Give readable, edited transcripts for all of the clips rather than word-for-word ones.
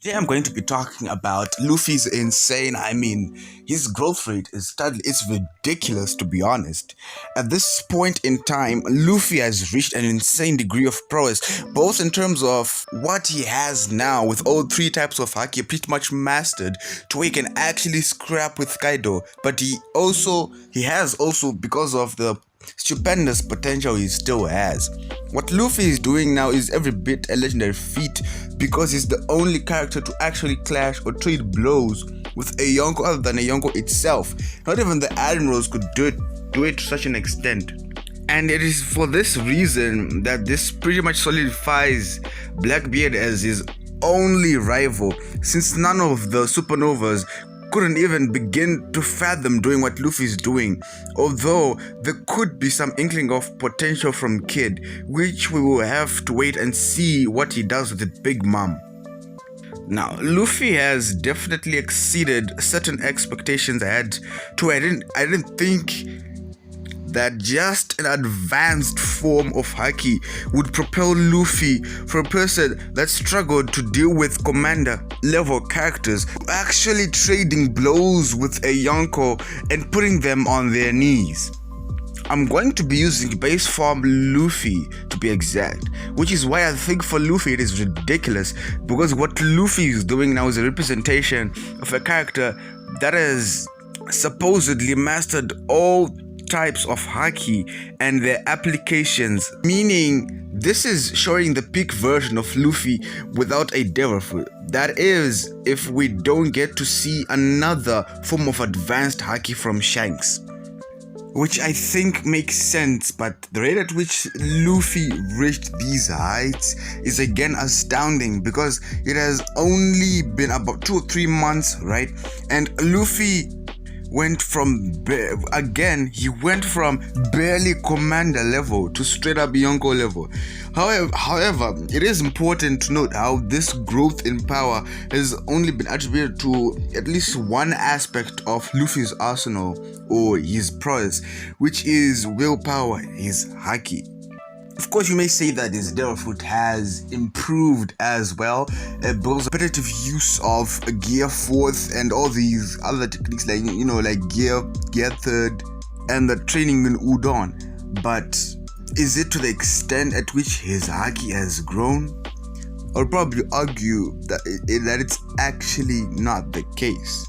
Today I'm going to be talking about Luffy's insane. His growth rate it's ridiculous, to be honest. At this point in time, Luffy has reached an insane degree of prowess, both in terms of what he has now with all three types of haki pretty much mastered, to where he can actually scrap with Kaido. But he has also, because of the stupendous potential he still has. What Luffy is doing now is every bit a legendary feat, because he's the only character to actually clash or trade blows with a Yonko other than a Yonko itself. Not even the admirals could do it to such an extent. And it is for this reason that this pretty much solidifies Blackbeard as his only rival, since none of the supernovas couldn't even begin to fathom doing what Luffy's doing, although there could be some inkling of potential from Kid, which we will have to wait and see what he does with the Big Mom. Now, Luffy has definitely exceeded certain expectations I had. I didn't think that just an advanced form of haki would propel Luffy, from a person that struggled to deal with commander level characters, actually trading blows with a Yonko and putting them on their knees. I'm going to be using base form Luffy to be exact, which is why I think for Luffy it is ridiculous, because what Luffy is doing now is a representation of a character that has supposedly mastered all types of haki and their applications, meaning this is showing the peak version of Luffy without a devil fruit. That is, if we don't get to see another form of advanced haki from Shanks, which I think makes sense, but the rate at which Luffy reached these heights is again astounding, because it has only been about 2 or 3 months, right? And Luffy went from barely commander level to straight up Yonko level. However, it is important to note how this growth in power has only been attributed to at least one aspect of Luffy's arsenal, or his prowess, which is willpower, his haki. Of course, you may say that his devil fruit has improved as well, because repetitive use of gear fourth and all these other techniques like gear third and the training in Udon. But is it to the extent at which his haki has grown? I'll probably argue that it's actually not the case.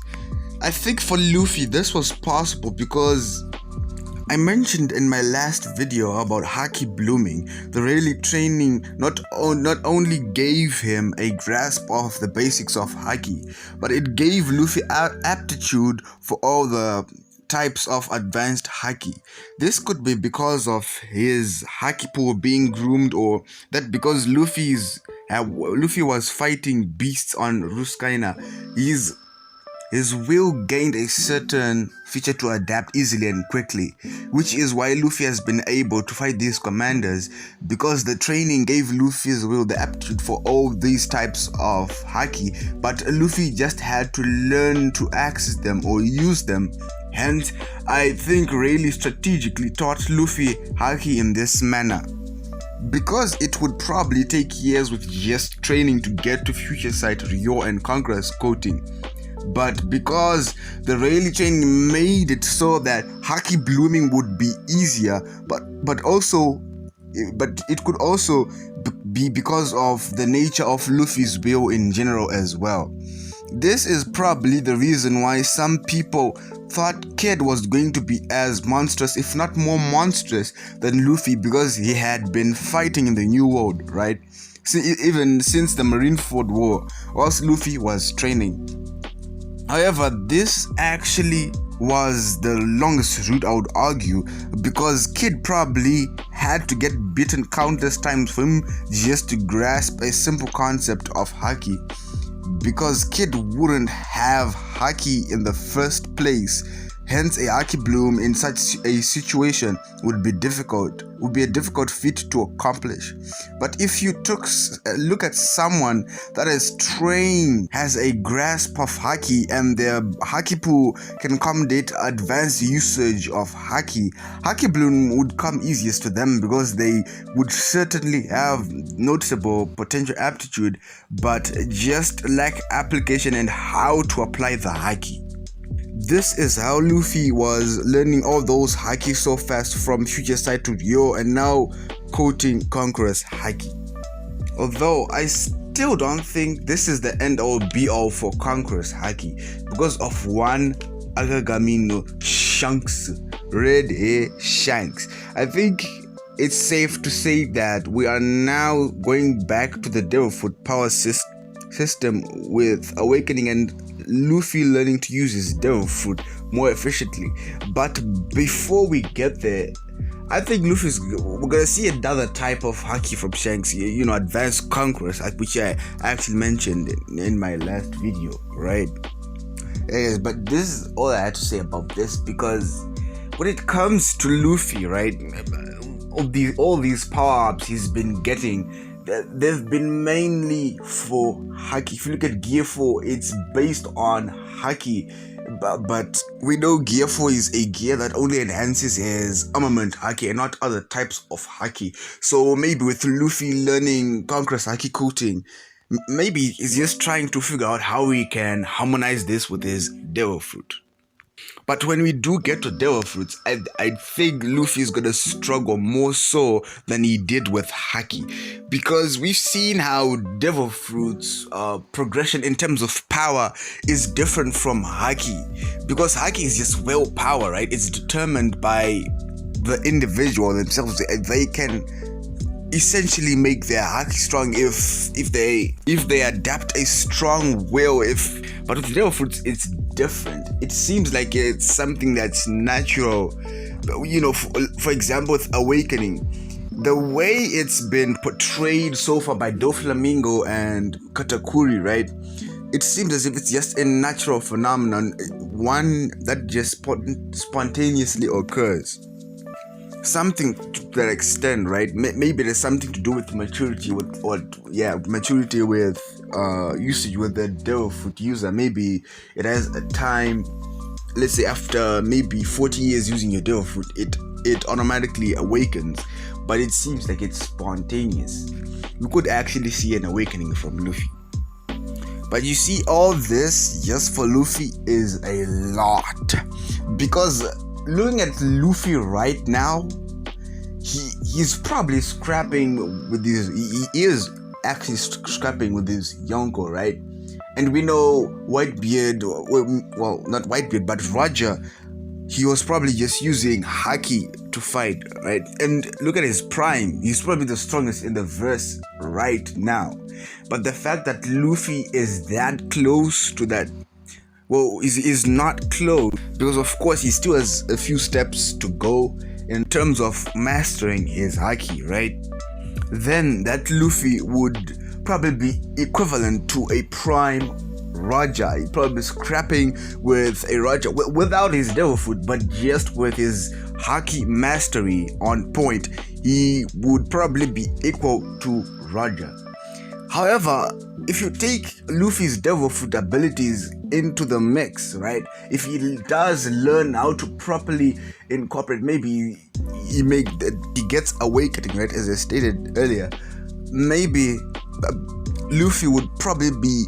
I think for Luffy this was possible because I mentioned in my last video about haki blooming. The rally training not only gave him a grasp of the basics of haki, but it gave Luffy aptitude for all the types of advanced haki. This could be because of his haki pool being groomed, or that because Luffy was fighting beasts on Ruskaina, his will gained a certain feature to adapt easily and quickly, which is why Luffy has been able to fight these commanders, because the training gave Luffy's will the aptitude for all these types of haki, but Luffy just had to learn to access them or use them. Hence, I think Rayleigh strategically taught Luffy haki in this manner, because it would probably take years with just training to get to Future Sight, Ryo and Conqueror's coating. But because the Rayleigh training made it so that haki blooming would be easier, but it could also be because of the nature of Luffy's will in general as well. This is probably the reason why some people thought Kid was going to be as monstrous, if not more monstrous, than Luffy, because he had been fighting in the New World, right? Even since the Marineford War, whilst Luffy was training. However, this actually was the longest route, I would argue, because Kid probably had to get beaten countless times for him just to grasp a simple concept of haki, because Kid wouldn't have haki in the first place Hence, a Haki bloom in such a situation would be a difficult feat to accomplish. But if you look at someone that is trained, has a grasp of Haki, and their Haki pool can accommodate advanced usage of Haki, Haki bloom would come easiest to them because they would certainly have noticeable potential aptitude, but just lack application and how to apply the Haki. This is how Luffy was learning all those Haki so fast from Future Sight to Yo, and now quoting Conqueror's Haki. Although I still don't think this is the end all be all for Conqueror's Haki because of one Agagamino Shanks, Red Hair Shanks. I think it's safe to say that we are now going back to the Devilfoot power system with Awakening and Luffy learning to use his Devilfoot more efficiently. But before we get there, I think we're gonna see another type of Haki from Shanks, advanced conquerors, which I actually mentioned in my last video, right? Yes, but this is all I had to say about this, because when it comes to Luffy, right, all these power-ups he's been getting, they've been mainly for Haki. If you look at Gear 4, it's based on Haki, but we know Gear 4 is a gear that only enhances his armament Haki and not other types of Haki. So maybe with Luffy learning Conqueror's Haki coating, maybe he's just trying to figure out how he can harmonize this with his Devilfoot. But when we do get to Devilfruits, I think Luffy is gonna struggle more so than he did with Haki, because we've seen how Devilfruits progression in terms of power is different from Haki, because Haki is just willpower, right? It's determined by the individual themselves. They can essentially make their Haki strong if they adapt a strong will. But with Devilfruits, it's different. It seems like it's something that's natural. For example, with Awakening, the way it's been portrayed so far by Doflamingo and Katakuri, right? It seems as if it's just a natural phenomenon, one that just spontaneously occurs. Something to that extent, right? Maybe there's something to do with maturity, with usage with the Devilfoot user. Maybe it has a time, let's say after maybe 40 years using your Devilfoot, it automatically awakens, but it seems like it's spontaneous. We could actually see an awakening from Luffy. But you see, all this just for Luffy is a lot, because looking at Luffy right now, he's probably scrapping with his. He is actually scrapping with his Yonko, right? And we know Whitebeard, well, not Whitebeard, but Roger, he was probably just using Haki to fight, right? And look at his prime. He's probably the strongest in the verse right now. But the fact that Luffy is that close to that, well, is not close, because of course he still has a few steps to go in terms of mastering his Haki, right? Then that Luffy would probably be equivalent to a prime Roger. He'd probably be scrapping with a Roger without his Devilfoot, but just with his Haki mastery on point. He would probably be equal to Roger. However, if you take Luffy's Devilfoot abilities into the mix, right? If he does learn how to properly incorporate, maybe he gets awakening, right? As I stated earlier, maybe Luffy would probably be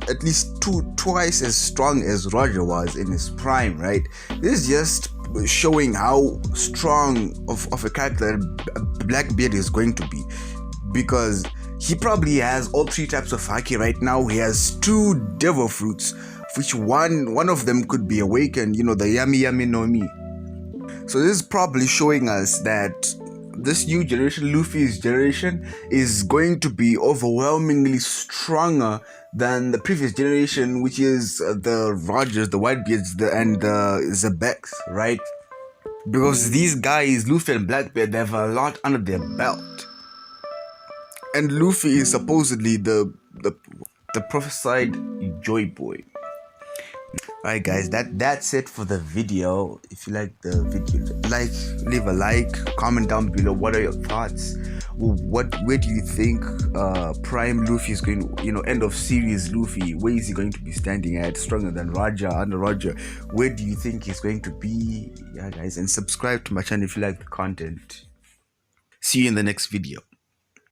at least twice as strong as Roger was in his prime, right? This is just showing how strong of a character Blackbeard is going to be, because he probably has all three types of Haki right now. He has two Devilfruits, which one of them could be awakened, the Yami Yami no Mi. So this is probably showing us that this new generation, Luffy's generation, is going to be overwhelmingly stronger than the previous generation, which is the Rogers, the Whitebeards, and the Zebeks, right? Because these guys, Luffy and Blackbeard, they have a lot under their belt. And Luffy is supposedly the prophesied Joy Boy. Alright guys, that's it for the video. If you like the video, leave a like, comment down below what are your thoughts. Where do you think Prime Luffy is going, end of series Luffy, where is he going to be standing at? Stronger than Roger, under Roger? Where do you think he's going to be? Yeah guys, and subscribe to my channel if you like the content. See you in the next video.